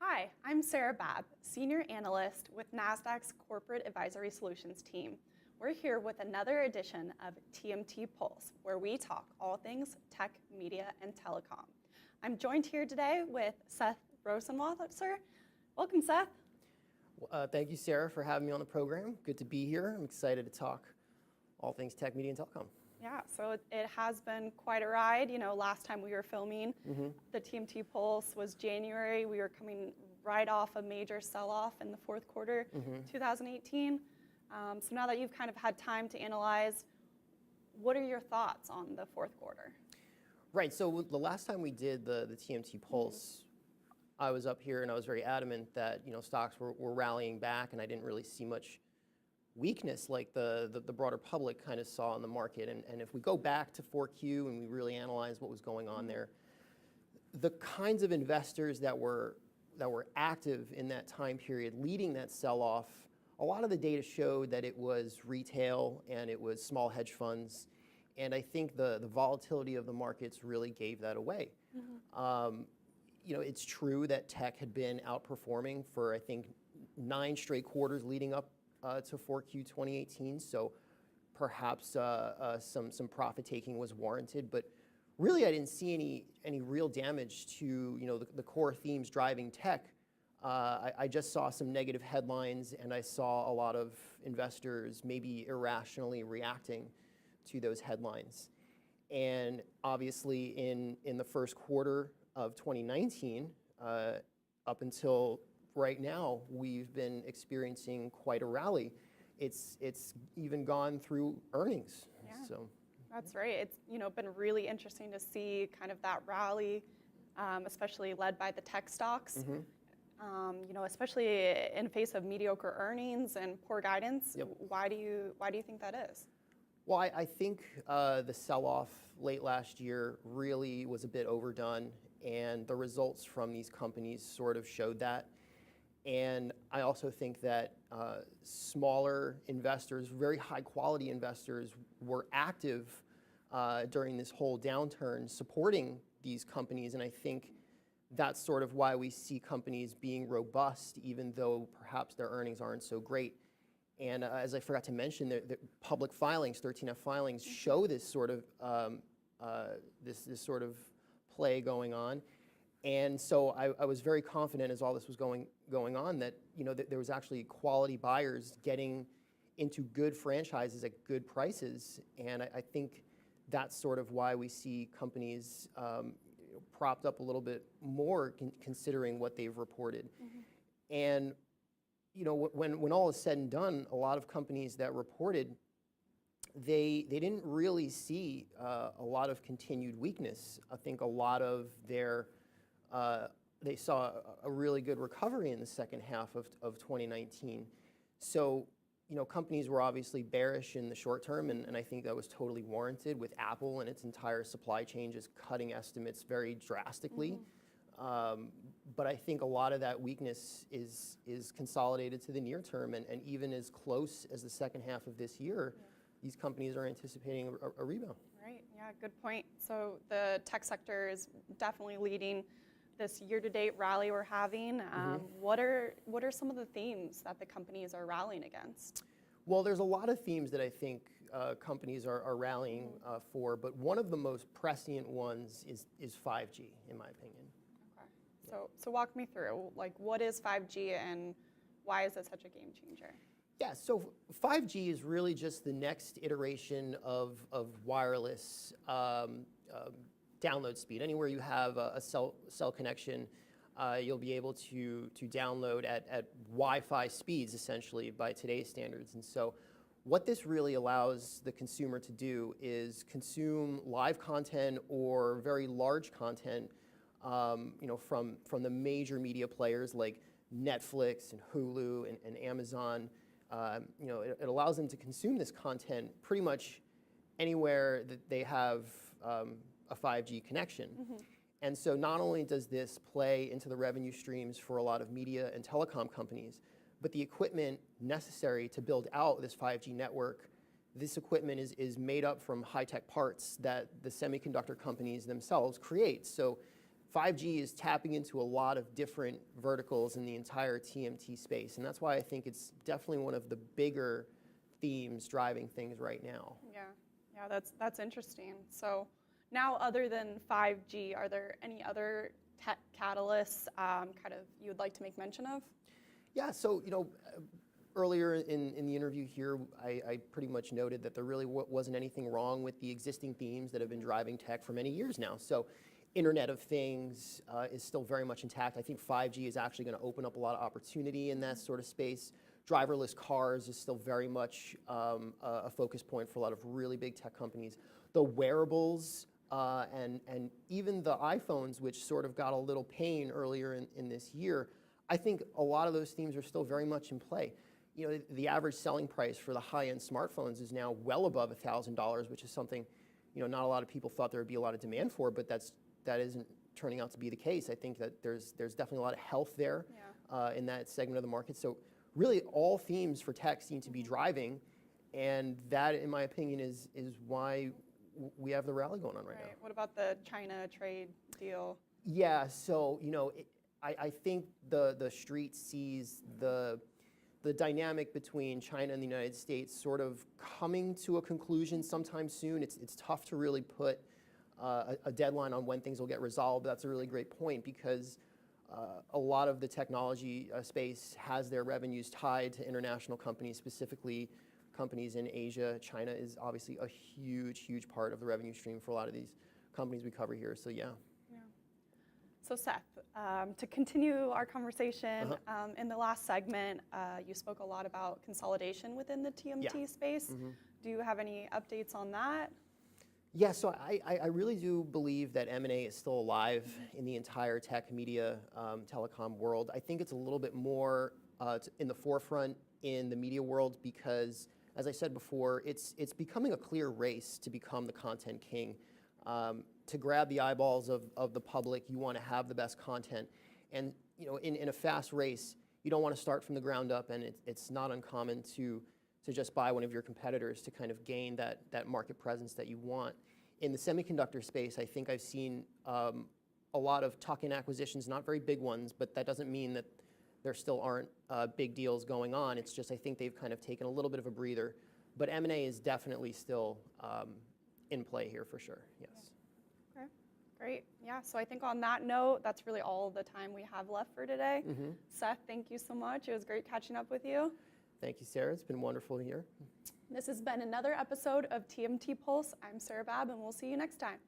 Hi, I'm Sarah Babb, Senior Analyst with Nasdaq's Corporate Advisory Solutions team. We're here with another edition of TMT Pulse, where we talk all things tech, media, and telecom. I'm joined here today with Seth Rosenwasser. Welcome, Seth. Thank you, Sarah, for having me on the program. Good to be here. I'm excited to talk all things tech, media, and telecom. Yeah, so it has been quite a ride. You know, last time we were filming the TMT Pulse was January. We were coming right off a major sell-off in the fourth quarter, 2018. So now that you've kind of had time to analyze, what are your thoughts on the fourth quarter? Right, so the last time we did the TMT Pulse, I was up here and I was very adamant that stocks were rallying back, and I didn't really see much weakness like the broader public kind of saw in the market. And if we go back to 4Q and we really analyze what was going on there, the kinds of investors that were active in that time period leading that sell-off, a lot of the data showed that it was retail and it was small hedge funds. And I think the volatility of the markets really gave that away. It's true that tech had been outperforming for, I think, 9 straight quarters leading up to 4Q 2018, so perhaps some profit taking was warranted, but really I didn't see any real damage to the core themes driving tech. I just saw some negative headlines, and I saw a lot of investors maybe irrationally reacting to those headlines. And obviously in the first quarter of 2019, up until right now, we've been experiencing quite a rally. It's even gone through earnings. Yeah, so that's right. It's been really interesting to see kind of that rally, especially led by the tech stocks. Especially in face of mediocre earnings and poor guidance. Yep. Why do you think that is? Well, I think the sell-off late last year really was a bit overdone, and the results from these companies sort of showed that. And I also think that smaller investors, very high-quality investors, were active during this whole downturn supporting these companies. And I think that's sort of why we see companies being robust, even though perhaps their earnings aren't so great. And as I forgot to mention, the public filings, 13F filings, show this sort of this sort of play going on. And so I was very confident as all this was going on that that there was actually quality buyers getting into good franchises at good prices. And I think that's sort of why we see companies propped up a little bit more considering what they've reported. And when all is said and done, a lot of companies that reported, they didn't really see a lot of continued weakness. I think a lot of their they saw a really good recovery in the second half of 2019. So, companies were obviously bearish in the short term, and I think that was totally warranted with Apple and its entire supply chain just cutting estimates very drastically. But I think a lot of that weakness is consolidated to the near term, and even as close as the second half of this year, these companies are anticipating a rebound. Right, yeah, good point. So the tech sector is definitely leading this year-to-date rally we're having. What are some of the themes that the companies are rallying against? Well, there's a lot of themes that I think companies are rallying for, but one of the most prescient ones is 5G, in my opinion. Okay, so walk me through, like, what is 5G and why is it such a game changer? Yeah, so 5G is really just the next iteration of wireless download speed. Anywhere you have a cell connection, you'll be able to download at Wi-Fi speeds, essentially, by today's standards. And so what this really allows the consumer to do is consume live content or very large content from the major media players like Netflix and Hulu and Amazon. It allows them to consume this content pretty much anywhere that they have a 5G connection. And so not only does this play into the revenue streams for a lot of media and telecom companies, but the equipment necessary to build out this 5G network, this equipment is made up from high-tech parts that the semiconductor companies themselves create. So 5G is tapping into a lot of different verticals in the entire TMT space. And that's why I think it's definitely one of the bigger themes driving things right now. Yeah, that's interesting. So now, other than 5G, are there any other tech catalysts kind of you would like to make mention of? Yeah, so earlier in the interview here, I pretty much noted that there really wasn't anything wrong with the existing themes that have been driving tech for many years now. So Internet of Things is still very much intact. I think 5G is actually going to open up a lot of opportunity in that sort of space. Driverless cars is still very much a focus point for a lot of really big tech companies. The wearables and even the iPhones, which sort of got a little pain earlier in this year, I think a lot of those themes are still very much in play. The average selling price for the high-end smartphones is now well above $1,000, which is something not a lot of people thought there would be a lot of demand for, but that isn't turning out to be the case. I think that there's definitely a lot of health there in that segment of the market. So really all themes for tech seem to be driving, and that, in my opinion, is why we have the rally going on right now. What about the China trade deal? Yeah, so I think the street sees the dynamic between China and the United States sort of coming to a conclusion sometime soon. It's tough to really put a deadline on when things will get resolved. That's a really great point, because a lot of the technology space has their revenues tied to international companies, specifically companies in Asia. China is obviously a huge part of the revenue stream for a lot of these companies we cover here. So yeah. So Seth, to continue our conversation, in the last segment, you spoke a lot about consolidation within the TMT space. Do you have any updates on that? Yeah, so I really do believe that M&A is still alive in the entire tech, media, telecom world. I think it's a little bit more in the forefront in the media world because, as I said before, it's becoming a clear race to become the content king. To grab the eyeballs of the public, you want to have the best content. And in a fast race, you don't want to start from the ground up, and it's not uncommon to just buy one of your competitors to kind of gain that market presence that you want. In the semiconductor space, I think I've seen a lot of tuck-in acquisitions, not very big ones, but that doesn't mean that there still aren't big deals going on. It's just I think they've kind of taken a little bit of a breather. But M&A is definitely still in play here for sure, yes. Okay, great. Yeah, so I think on that note, that's really all the time we have left for today. Seth, thank you so much. It was great catching up with you. Thank you, Sarah. It's been wonderful here. This has been another episode of TMT Pulse. I'm Sarah Babb, and we'll see you next time.